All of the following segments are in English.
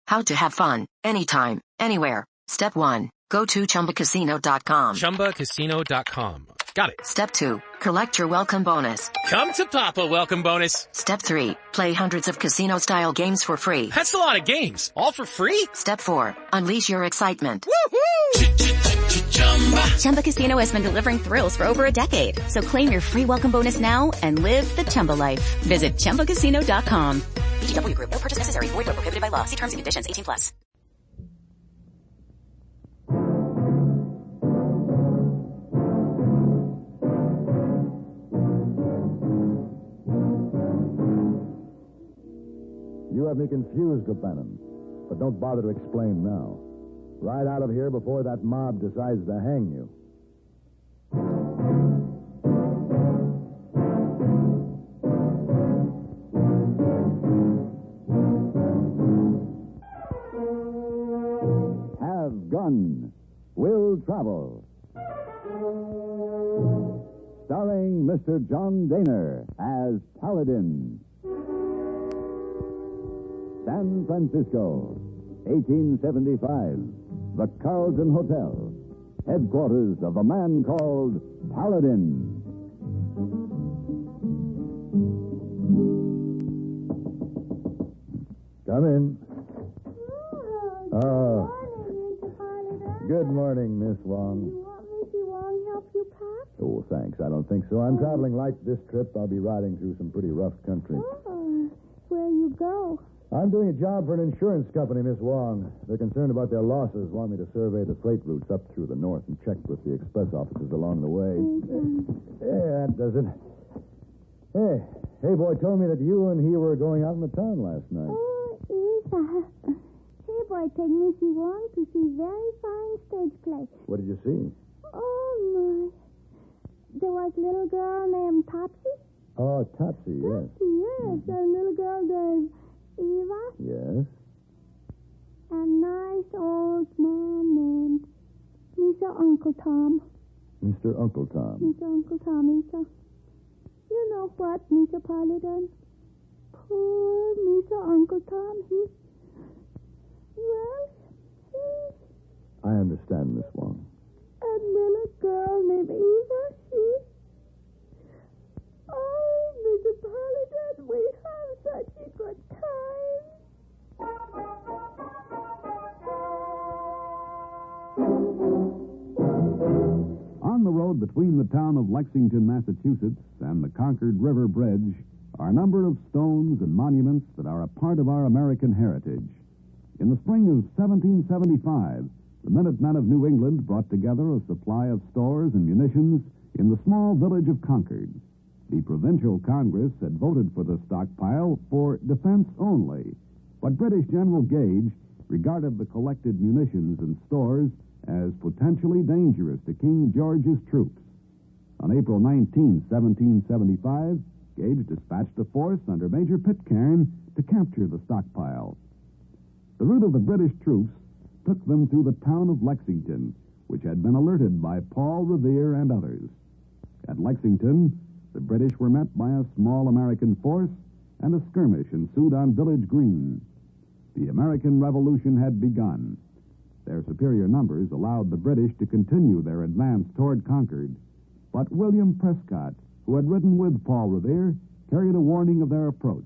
How to have fun, anytime, anywhere. Step 1. Go to ChumbaCasino.com. ChumbaCasino.com. Got it. Step 2. Collect your welcome bonus. Come to Papa welcome bonus. Step 3. Play hundreds of casino-style games for free. That's a lot of games. All for free? Step 4. Unleash your excitement. Woohoo! Chumba Casino has been delivering thrills for over a decade. So claim your free welcome bonus now and live the Chumba life. Visit ChumbaCasino.com. VGW Group. No purchase necessary. Void where prohibited by law. See terms and conditions. 18+. You have me confused, O'Bannon, but don't bother to explain now. Ride out of here before that mob decides to hang you. Have Gun. Will Travel. Starring Mr. John Daner as Paladin. San Francisco, 1875. The Carlton Hotel, headquarters of a man called Paladin. Come in. Oh. Good morning, Miss Wong. You want Missy Wong help you pack? Oh, thanks. I don't think so. I'm traveling light this trip. I'll be riding through some pretty rough country. Oh, where you go? I'm doing a job for an insurance company, Miss Wong. They're concerned about their losses, want me to survey the freight routes up through the north and check with the express offices along the way. Yeah, that does it. Hey, boy told me that you and he were going out in the town last night. Oh, yes. Hey, boy, take Missy Wong to see very fine stage play. What did you see? Oh, my. There was a little girl named Topsy. Oh, Topsy, yes. Topsy, yes. A little girl named Eva. Yes. A nice old man named Mr. Uncle Tom. Mr. Uncle Tom. Mr. Uncle Tom, Mr. You know what, Mr. Paladin? Poor Mr. Uncle Tom, I understand, Miss Wong. A little girl named Eva, Oh, Mr. Paladin, we have such a good time. On the road between the town of Lexington, Massachusetts, and the Concord River Bridge are a number of stones and monuments that are a part of our American heritage. In the spring of 1775, the Minutemen of New England brought together a supply of stores and munitions in the small village of Concord. The provincial Congress had voted for the stockpile for defense only, but British General Gage regarded the collected munitions and stores as potentially dangerous to King George's troops. On April 19, 1775, Gage dispatched a force under Major Pitcairn to capture the stockpile. The route of the British troops took them through the town of Lexington, which had been alerted by Paul Revere and others. At Lexington, the British were met by a small American force, and a skirmish ensued on Village Green. The American Revolution had begun. Their superior numbers allowed the British to continue their advance toward Concord, but William Prescott, who had ridden with Paul Revere, carried a warning of their approach.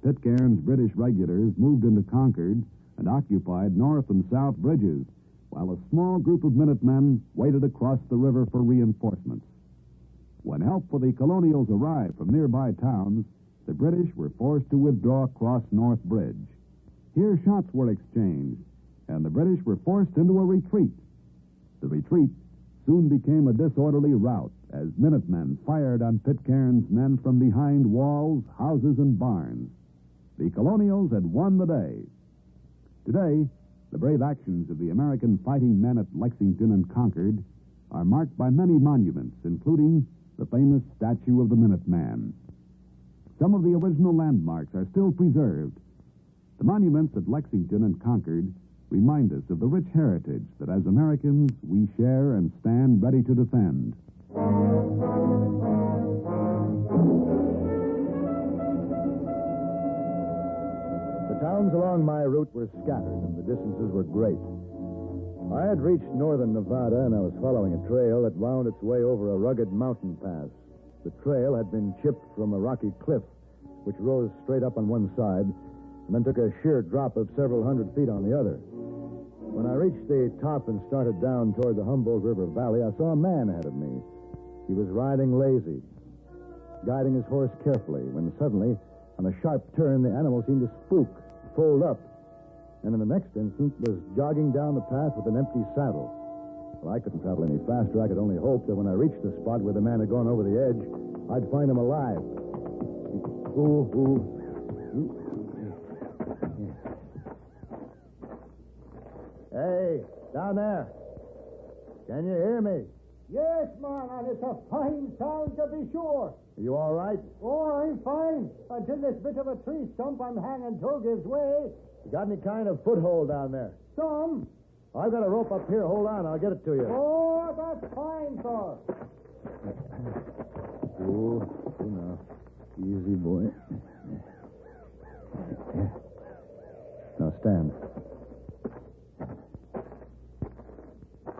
Pitcairn's British regulars moved into Concord and occupied north and south bridges, while a small group of Minutemen waited across the river for reinforcements. When help for the colonials arrived from nearby towns, the British were forced to withdraw across North Bridge. Here shots were exchanged, and the British were forced into a retreat. The retreat soon became a disorderly rout as Minutemen fired on Pitcairn's men from behind walls, houses, and barns. The colonials had won the day. Today, the brave actions of the American fighting men at Lexington and Concord are marked by many monuments, including the famous statue of the Minuteman. Some of the original landmarks are still preserved. The monuments at Lexington and Concord remind us of the rich heritage that as Americans we share and stand ready to defend. The town towns along my route were scattered, and the distances were great. I had reached northern Nevada, and I was following a trail that wound its way over a rugged mountain pass. The trail had been chipped from a rocky cliff, which rose straight up on one side, and then took a sheer drop of several hundred feet on the other. When I reached the top and started down toward the Humboldt River Valley, I saw a man ahead of me. He was riding lazy, guiding his horse carefully, when suddenly, on a sharp turn, the animal seemed to spook, fold up, and in the next instant was jogging down the path with an empty saddle. Well, I couldn't travel any faster. I could only hope that when I reached the spot where the man had gone over the edge, I'd find him alive. Ooh. Hey, down there. Can you hear me? Yes, man, and it's a fine sound to be sure. Are you all right? Oh, I'm fine. Until this bit of a tree stump I'm hanging to gives way. You got any kind of foothold down there? Some. I've got a rope up here. Hold on, I'll get it to you. Oh, that's fine, sir. Oh, now. Easy, boy. Now stand.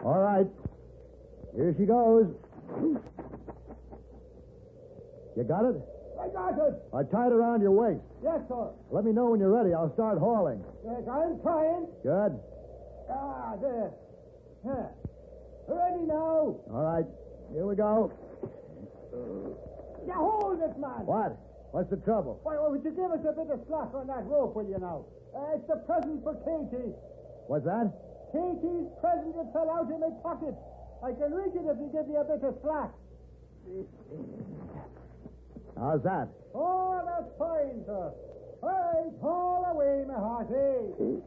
All right. Here she goes. You got it? I got it. I tied it around your waist. Yes, sir. Let me know when you're ready. I'll start hauling. Yes, I'm trying. Good. Ah, there. Huh. Ready now. All right. Here we go. Now, hold it, man. What? What's the trouble? Why, would you give us a bit of slack on that rope, will you now? It's the present for Katie. What's that? Katie's present that fell out in my pocket. I can reach it if you give me a bit of slack. How's that? Oh, that's fine, sir. Hey, haul away, my hearty.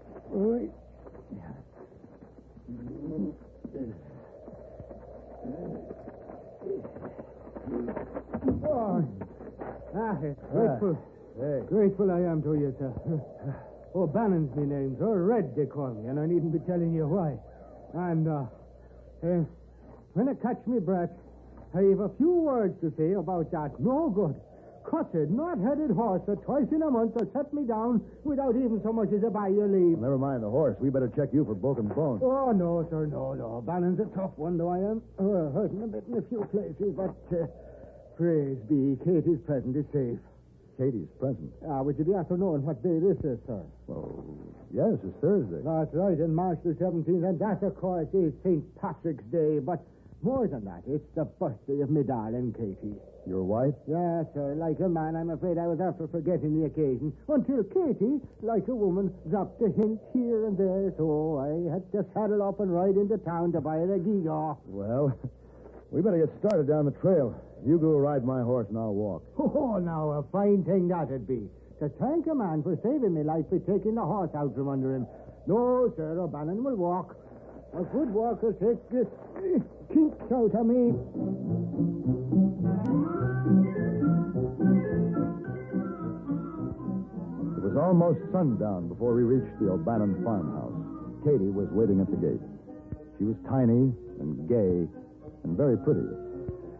Grateful. Hey. Grateful I am to you, sir. O'Bannon's me name, sir. Red, they call me, and I needn't be telling you why. And, when I catch me breath, I have a few words to say about that no good, cutted, not-headed horse that twice in a month has set me down without even so much as a by your leave. Never mind the horse. We better check you for broken bones. Oh, no, sir, no. Bannon's a tough one, though I am. Hurting a bit in a few places, but praise be, Katie's present is safe. Katie's present? Would you be after knowing what day this is, sir? Well, yes, it's Thursday. That's right, in March the 17th, and that, of course, is St. Patrick's Day, but more than that, it's the birthday of me darling Katie. Your wife? Yes, sir. Like a man, I'm afraid I was after forgetting the occasion, until Katie, like a woman, dropped a hint here and there, so I had to saddle up and ride into town to buy her a gewgaw. Well, we better get started down the trail. You go ride my horse and I'll walk. Oh, now, a fine thing that'd be. To thank a man for saving me life by taking the horse out from under him. No, sir, O'Bannon will walk. A good walk will take the kinks out of me. It was almost sundown before we reached the O'Bannon farmhouse. Katie was waiting at the gate. She was tiny and gay and very pretty.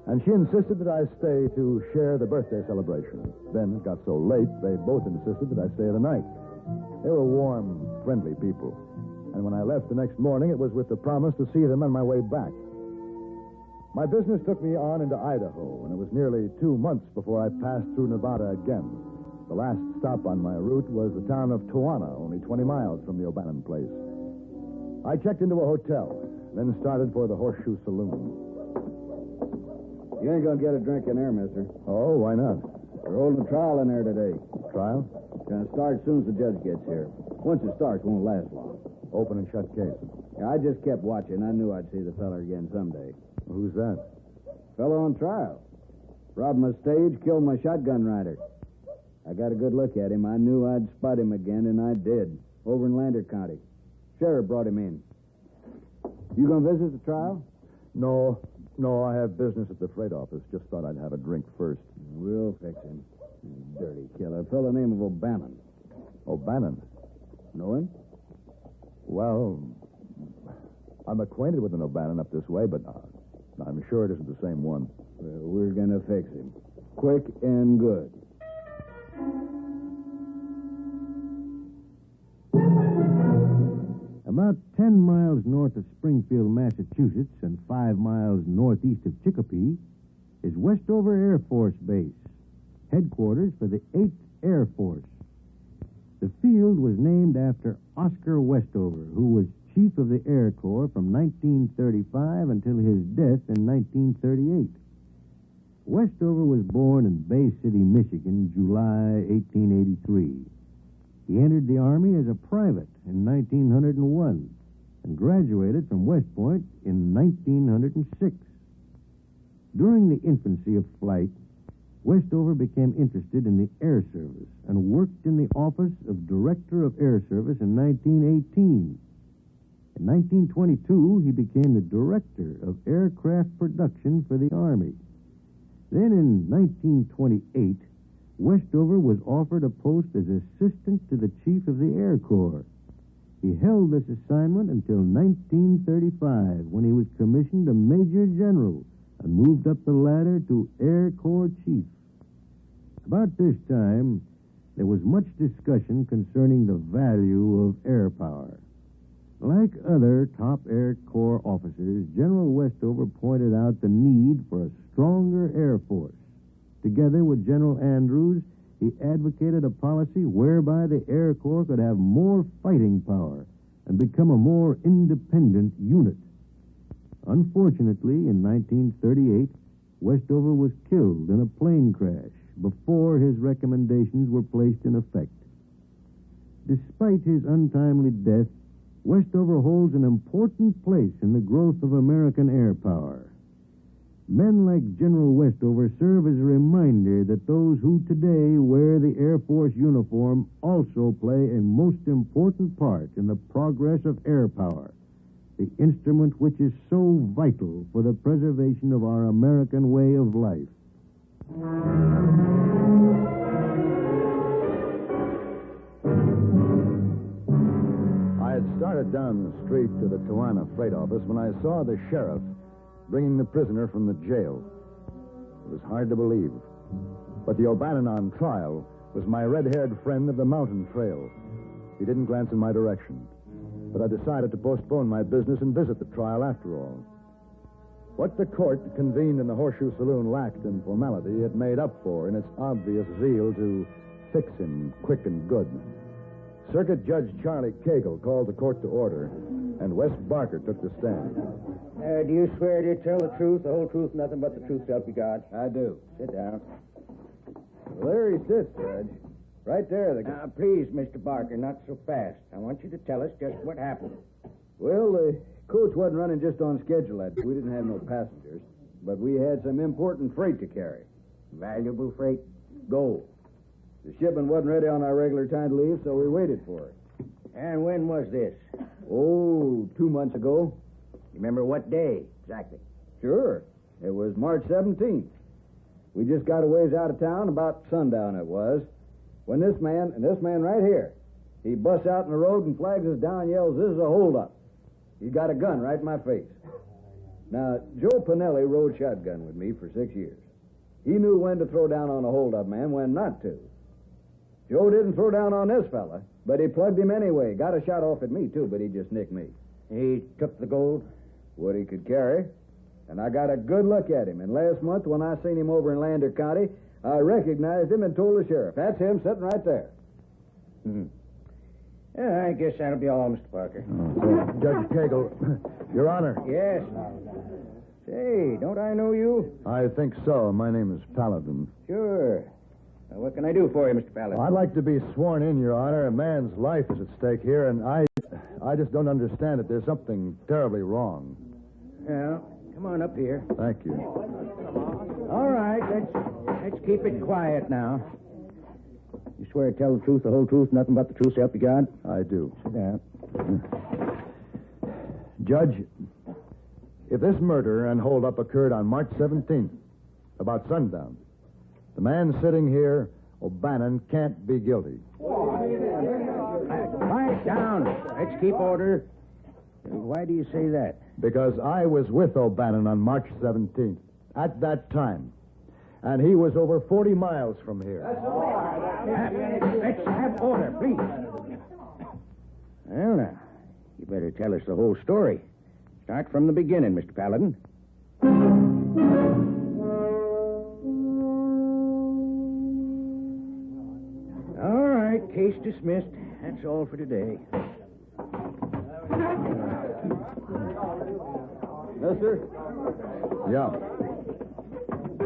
And she insisted that I stay to share the birthday celebration. Then it got so late, they both insisted that I stay the night. They were warm, friendly people. And when I left the next morning, it was with the promise to see them on my way back. My business took me on into Idaho, and it was nearly 2 months before I passed through Nevada again. The last stop on my route was the town of Toana, only 20 miles from the O'Bannon place. I checked into a hotel, then started for the Horseshoe Saloon. You ain't gonna get a drink in there, mister. Oh, why not? We're holding a trial in there today. Trial? Gonna start as soon as the judge gets here. Once it starts, won't last long. Open and shut case. Yeah, I just kept watching. I knew I'd see the fella again someday. Who's that? Fella on trial. Robbed my stage, killed my shotgun rider. I got a good look at him. I knew I'd spot him again, and I did. Over in Lander County. Sheriff brought him in. You gonna visit the trial? No, I have business at the freight office. Just thought I'd have a drink first. We'll fix him. Dirty killer. Fella named of O'Bannon. O'Bannon? Know him? Well, I'm acquainted with an O'Bannon up this way, but I'm sure it isn't the same one. Well, we're gonna fix him. Quick and good. About 10 miles north of Springfield, Massachusetts, and 5 miles northeast of Chicopee, is Westover Air Force Base, headquarters for the 8th Air Force. The field was named after Oscar Westover, who was Chief of the Air Corps from 1935 until his death in 1938. Westover was born in Bay City, Michigan, July 1883. He entered the Army as a private in 1901 and graduated from West Point in 1906. During the infancy of flight, Westover became interested in the Air Service and worked in the office of Director of Air Service in 1918. In 1922, he became the Director of Aircraft Production for the Army. Then in 1928, Westover was offered a post as assistant to the Chief of the Air Corps. He held this assignment until 1935, when he was commissioned a Major General and moved up the ladder to Air Corps Chief. About this time, there was much discussion concerning the value of air power. Like other top Air Corps officers, General Westover pointed out the need for a stronger Air Force. Together with General Andrews, he advocated a policy whereby the Air Corps could have more fighting power and become a more independent unit. Unfortunately, in 1938, Westover was killed in a plane crash before his recommendations were placed in effect. Despite his untimely death, Westover holds an important place in the growth of American air power. Men like General Westover serve as a reminder that those who today wear the Air Force uniform also play a most important part in the progress of air power, the instrument which is so vital for the preservation of our American way of life. I had started down the street to the Tijuana freight office when I saw the sheriff bringing the prisoner from the jail. It was hard to believe. But the O'Bannon on trial was my red-haired friend of the mountain trail. He didn't glance in my direction, but I decided to postpone my business and visit the trial after all. What the court convened in the Horseshoe Saloon lacked in formality, it made up for in its obvious zeal to fix him quick and good. Circuit Judge Charlie Cagle called the court to order, and Wes Barker took the stand. Do you swear to tell the truth, the whole truth, nothing but the truth, help you God? I do. Sit down. Well, there he sits, Judge. Right there. Now, please, Mr. Barker, not so fast. I want you to tell us just what happened. Well, the coach wasn't running just on schedule that day. We didn't have no passengers, but we had some important freight to carry. Valuable freight? Gold. The shipment wasn't ready on our regular time to leave, so we waited for it. And when was this? Oh, 2 months ago. You remember what day exactly? Sure. It was March 17th. We just got a ways out of town, about sundown it was, when this man right here, he busts out in the road and flags us down and yells, "This is a holdup." He got a gun right in my face. Now, Joe Pinelli rode shotgun with me for 6 years. He knew when to throw down on a holdup man, when not to. Joe didn't throw down on this fella, but he plugged him anyway. Got a shot off at me, too, but he just nicked me. He took the gold? What he could carry. And I got a good look at him. And last month, when I seen him over in Lander County, I recognized him and told the sheriff. That's him sitting right there. Mm-hmm. Yeah, I guess that'll be all, Mr. Parker. Judge Cagle, Your Honor. Yes. Say, don't I know you? I think so. My name is Paladin. Sure. Now, what can I do for you, Mr. Paladin? I'd like to be sworn in, Your Honor. A man's life is at stake here, and I just don't understand it. There's something terribly wrong. Well, come on up here. Thank you. All right, let's keep it quiet now. You swear to tell the truth, the whole truth, nothing but the truth, so help you God? I do. Sit down. Judge, if this murder and holdup occurred on March 17th, about sundown, the man sitting here, O'Bannon, can't be guilty. Quiet down. Let's keep order. Why do you say that? Because I was with O'Bannon on March 17th, at that time. And he was over 40 miles from here. Let's have order, please. Well, now, you better tell us the whole story. Start from the beginning, Mr. Paladin. All right, case dismissed. That's all for today. Mister? Yeah.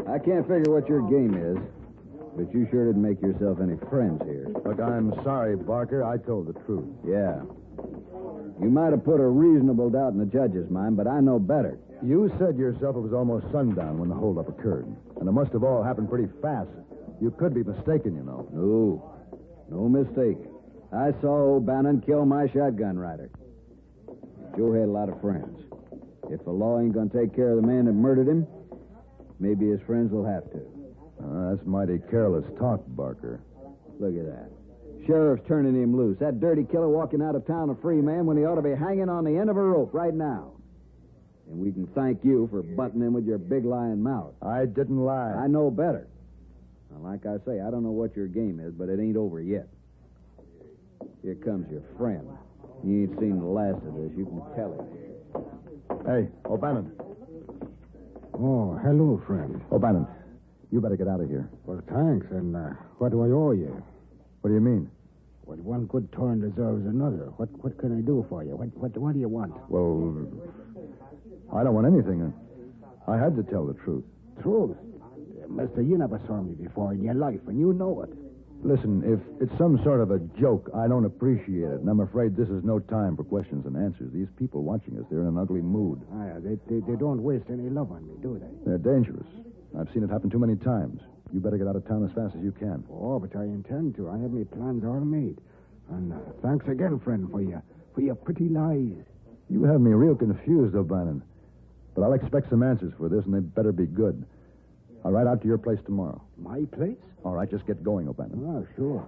I can't figure what your game is, but you sure didn't make yourself any friends here. Look, I'm sorry, Barker. I told the truth. Yeah. You might have put a reasonable doubt in the judge's mind, but I know better. You said yourself it was almost sundown when the holdup occurred, and it must have all happened pretty fast. You could be mistaken, you know. No mistake. I saw O'Bannon kill my shotgun rider. Joe had a lot of friends. If the law ain't going to take care of the man that murdered him, maybe his friends will have to. That's mighty careless talk, Barker. Look at that. Sheriff's turning him loose. That dirty killer walking out of town a free man when he ought to be hanging on the end of a rope right now. And we can thank you for butting in with your big lying mouth. I didn't lie. I know better. Now, like I say, I don't know what your game is, but it ain't over yet. Here comes your friend. He ain't seen the last of this. You can tell him. Hey, O'Bannon. Oh, hello, friend. O'Bannon, you better get out of here. Well, thanks. And what do I owe you? What do you mean? Well, one good turn deserves another. What can I do for you? What do you want? Well, I don't want anything. I had to tell the truth. Truth? Mister, you never saw me before in your life, and you know it. Listen, if it's some sort of a joke, I don't appreciate it, and I'm afraid this is no time for questions and answers. These people watching us, they're in an ugly mood. They don't waste any love on me, do they? They're dangerous. I've seen it happen too many times. You better get out of town as fast as you can. Oh, but I intend to. I have my plans all made. And thanks again, friend, for your pretty lies. You have me real confused, O'Bannon. But I'll expect some answers for this, and they better be good. I'll ride out to your place tomorrow. My place? All right, just get going, O'Bannon. Oh, sure.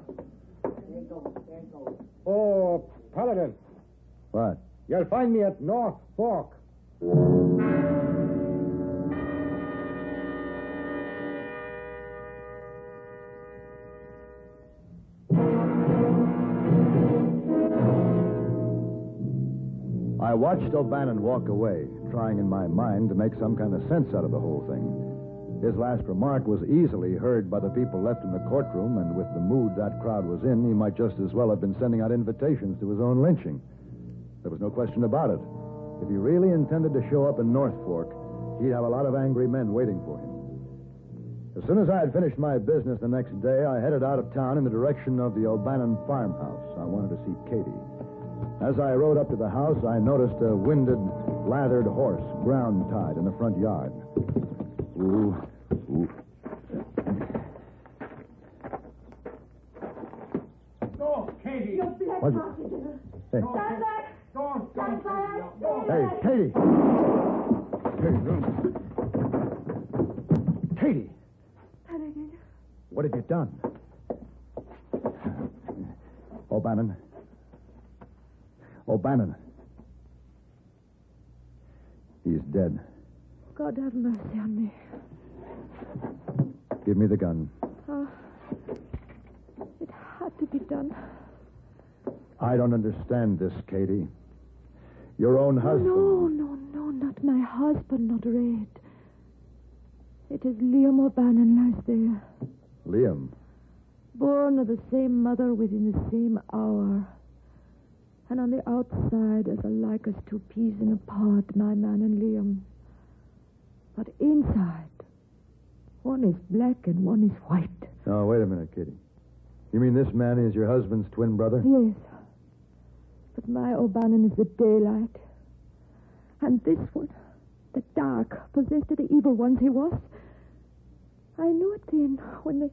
Oh, Paladin. What? You'll find me at North Fork. I watched O'Bannon walk away, trying in my mind to make some kind of sense out of the whole thing. His last remark was easily heard by the people left in the courtroom, and with the mood that crowd was in, he might just as well have been sending out invitations to his own lynching. There was no question about it. If he really intended to show up in North Fork, he'd have a lot of angry men waiting for him. As soon as I had finished my business the next day, I headed out of town in the direction of the O'Bannon farmhouse. I wanted to see Katie. As I rode up to the house, I noticed a winded, lathered horse ground-tied in the front yard. Ooh. Go, Katie. What? Hey. Stand back! Stand back! Hey, Katie. Katie. Paladin. What have you done? O'Bannon. He's dead. God have mercy on me. Give me the gun. It had to be done. I don't understand this, Katie. Your own husband... No, not my husband, not Red. It is Liam O'Bannon lies there. Liam? Born of the same mother within the same hour. And on the outside, as alike as two peas in a pod, my man and Liam. But inside, one is black and one is white. Oh, wait a minute, Katie. You mean this man is your husband's twin brother? Yes. But my O'Bannon is the daylight. And this one, the dark, possessed of the evil ones he was. I knew it then, when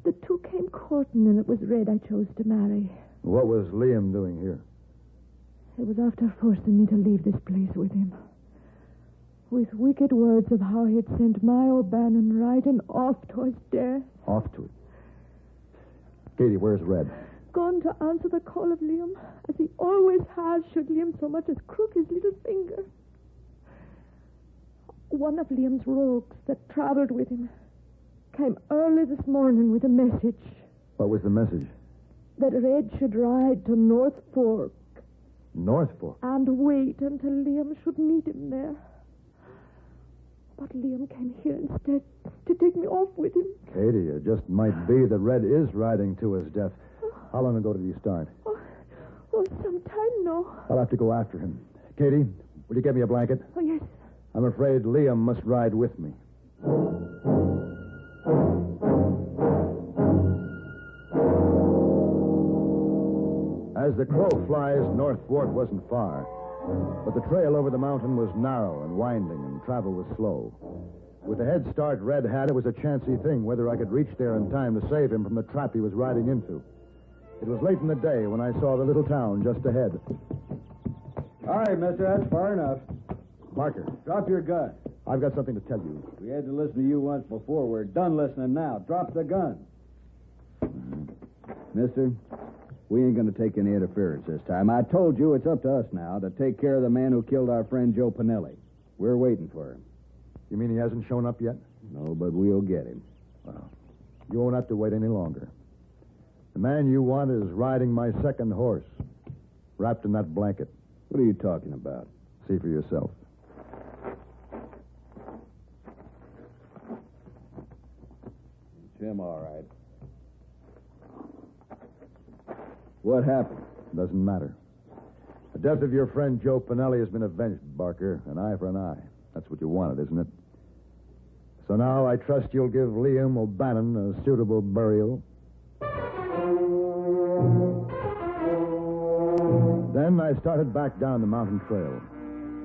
the two came courting and it was Red I chose to marry. What was Liam doing here? It was after forcing me to leave this place with him. With wicked words of how he'd sent my O'Bannon riding off to his death. Off to it. Katie, where's Red? Gone to answer the call of Liam, as he always has, should Liam so much as crook his little finger. One of Liam's rogues that traveled with him came early this morning with a message. What was the message? That Red should ride to North Fork North Fork? And wait until Liam should meet him there. But Liam came here instead to take me off with him. Katie, it just might be that Red is riding to his death. How long ago did he start? Oh, some time now. I'll have to go after him. Katie, will you get me a blanket? Oh, yes. I'm afraid Liam must ride with me. As the crow flies, North Fork wasn't far. But the trail over the mountain was narrow and winding, and travel was slow. With the head start Red had, it was a chancy thing whether I could reach there in time to save him from the trap he was riding into. It was late in the day when I saw the little town just ahead. All right, mister, that's far enough. Barker. Drop your gun. I've got something to tell you. We had to listen to you once before. We're done listening now. Drop the gun. Mister, we ain't going to take any interference this time. I told you it's up to us now to take care of the man who killed our friend Joe Pinelli. We're waiting for him. You mean he hasn't shown up yet? No, but we'll get him. Well, you won't have to wait any longer. The man you want is riding my second horse, wrapped in that blanket. What are you talking about? See for yourself. It's him, all right. What happened? Doesn't matter. The death of your friend Joe Pinelli has been avenged, Barker. An eye for an eye. That's what you wanted, isn't it? So now I trust you'll give Liam O'Bannon a suitable burial. Then I started back down the mountain trail.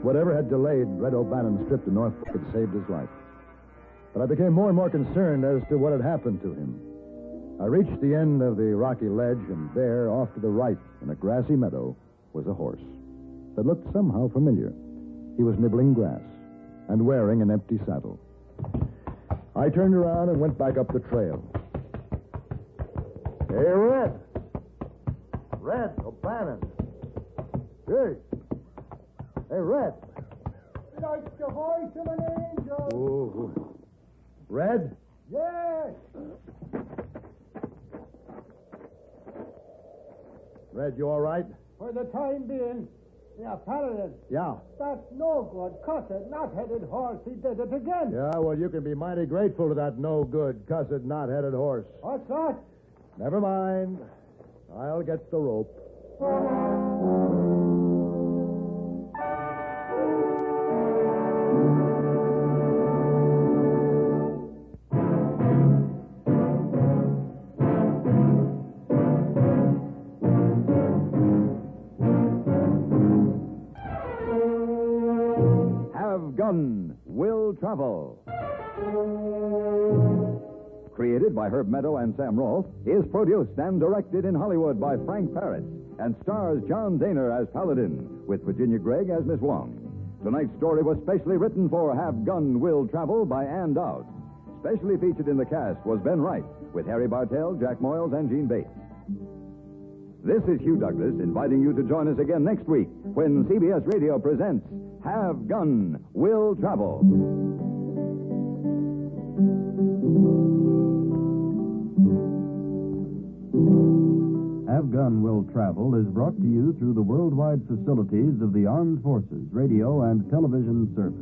Whatever had delayed Red O'Bannon's trip to North Fork had saved his life. But I became more and more concerned as to what had happened to him. I reached the end of the rocky ledge, and there, off to the right, in a grassy meadow, was a horse that looked somehow familiar. He was nibbling grass and wearing an empty saddle. I turned around and went back up the trail. Hey, Red! Red O'Bannon! Hey! Hey, Red! Like the voice of an angel. Oh. Red? Yes. Red, you all right? For the time being. Yeah, Paladin. Yeah. That's no good. Cussed, knot-headed horse. He did it again. Yeah, well, you can be mighty grateful to that no-good, cussed, knot-headed horse. What's that? Never mind. I'll get the rope. Gun Will Travel. Created by Herb Meadow and Sam Rolfe, is produced and directed in Hollywood by Frank Paris and stars John Daner as Paladin, with Virginia Gregg as Miss Wong. Tonight's story was specially written for Have Gun Will Travel by Ann Dowd. Specially featured in the cast was Ben Wright, with Harry Bartell, Jack Moyles, and Gene Bates. This is Hugh Douglas inviting you to join us again next week when CBS Radio presents Have Gun Will Travel. Have Gun Will Travel is brought to you through the worldwide facilities of the Armed Forces Radio and Television Service.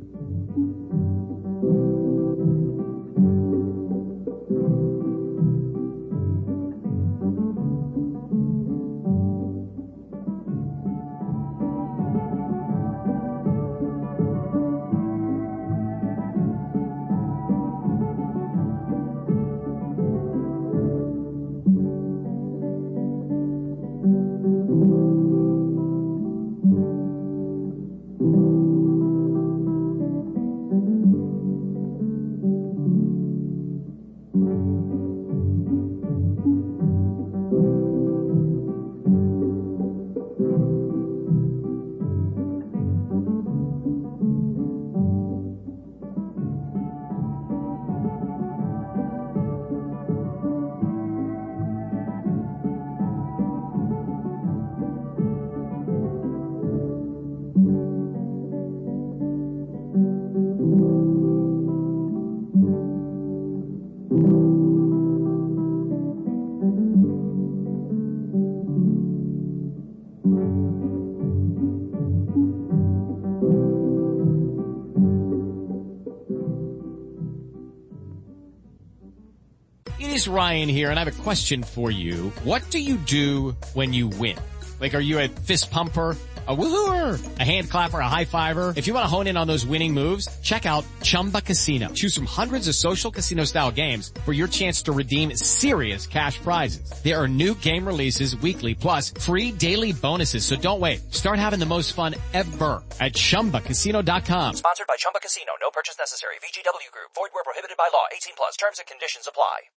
is Ryan here, and I have a question for you. What do you do when you win? Like, are you a fist pumper, a woohooer, a hand clapper, a high fiver? If you want to hone in on those winning moves, check out Chumba Casino. Choose from hundreds of social casino style games for your chance to redeem serious cash prizes. There are new game releases weekly, plus free daily bonuses. So don't wait. Start having the most fun ever at ChumbaCasino.com. Sponsored by Chumba Casino. No purchase necessary. VGW Group. Void where prohibited by law. 18+. Terms and conditions apply.